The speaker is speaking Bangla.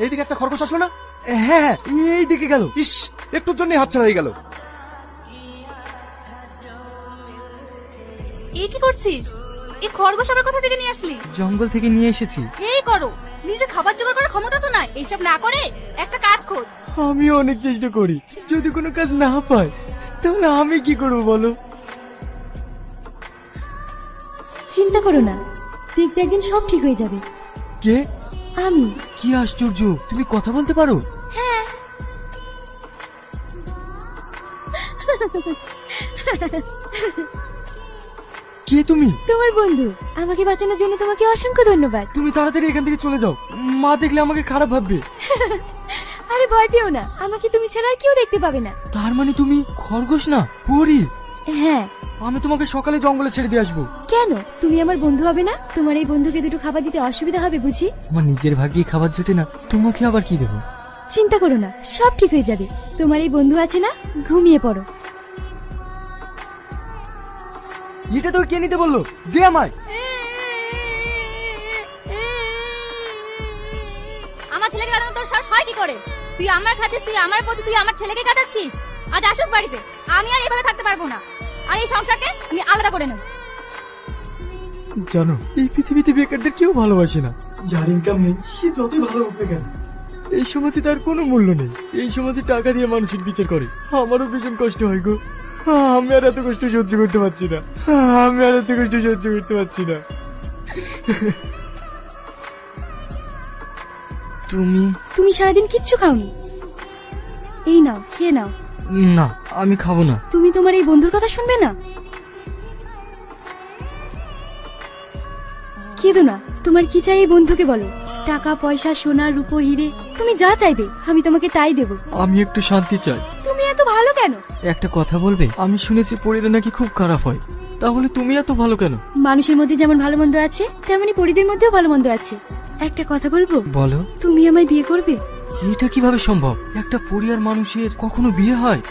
এইদিকে একটা খরগোশ আসলো না? হ্যাঁ, এই দিকে গেল। ইস, একটুর জন্য হাতছাড়া হয়ে গেল। এই কি করছিস? এই খরগোশ আবার কোথা থেকে নিয়ে আসলি? জঙ্গল থেকে নিয়ে এসেছি। এই করো, নিজে খাবার জোগাড় করার ক্ষমতা তো নাই। এইসব না করে একটা কাজ খোঁজ। আমি অনেক চেষ্টা করি, যদি কোনো কাজ না পাই তাহলে আমি কি করব বলো? চিন্তা করো না, দেখবে একদিন সব ঠিক হয়ে যাবে। কে? আমি। কি আশ্চর্য, তুমি কথা বলতে পারো? হ্যাঁ। কে তুমি? তোমার বন্ধু। আমাকে বাঁচানোর জন্য তোমাকে অসংখ্য ধন্যবাদ। তুমি তাড়াতাড়ি এখান থেকে চলে যাও, মা দেখলে আমাকে খারাপ ভাববে। আরে ভয় পেও না, আমাকে তুমি ছাড়া আর কেউ দেখতে পাবে না। তার মানে তুমি খরগোশ না, পরী? হ্যাঁ। আমি তোমাকে সকালে জঙ্গলে ছেড়ে দিয়ে আসবো। কেন? তুমি আমার বন্ধু হবে না? তোমার এই বন্ধুকে দুটো খাবার দিতে অসুবিধা হবে বুঝি? আমার নিজের ভাগ্যে খাবার জোটে না, তোমাকে আবার কি দেবো? চিন্তা করো না, সব ঠিক হয়ে যাবে। তোমার এই বন্ধু আছে না, ঘুমিয়ে পড়ো। এটা তো কে নিতে বললো? দে আমায়। আমার ছেলেকে কাটানো তোর সাহস হয় কি করে? তুই আমার খাতিস, তুই আমার পথে, তুই আমার ছেলেকে কাটাচ্ছিস। আজ আসুক বাড়িতে, আমি আর এভাবে থাকতে পারবো না। আর এই সংসারকে আমি আলাদা করে নেব। জানো, এই পৃথিবীতে বেকারদের কেউ ভালোবাসে না। যার ইনকাম নেই সে যতই ভালো হোক না কেন, এই সমাজে তার কোনো মূল্য নেই। এই সমাজে টাকা দিয়ে মানুষের বিচার করে। আমারও ভীষণ কষ্ট হয় গো। আমি আর এত কষ্ট সহ্য করতে পারছি না। আমি আর এত কষ্ট সহ্য করতে পারছি না। তুমি সারাদিন কিচ্ছু খাওনি। এই নাও, খেয়ে নাও। না, আমি খাবো না। তুমি তোমার এই বন্ধুর কথা শুনবে না? কেঁদো না, তোমার কি চাই এই বন্ধুকে বলো। টাকা পয়সা, সোনা রূপো হিরে, তুমি যা চাইবে আমি তোমাকে তাই দেব। আমি একটু শান্তি চাই। তুমি এত ভালো কেন? একটা কথা বলবে? আমি শুনেছি পরীরা নাকি খুব খারাপ হয়, তাহলে তুমি এত ভালো কেন? মানুষের মধ্যে যেমন ভালো মন্দ আছে, তেমনি পরীদের মধ্যেও ভালো মন্দ আছে। একটা কথা বলবো? বলো। তুমি আমায় বিয়ে করবে? এটা কিভাবে সম্ভব? একটা পরী আর মানুষের কখনো বিয়ে হয়?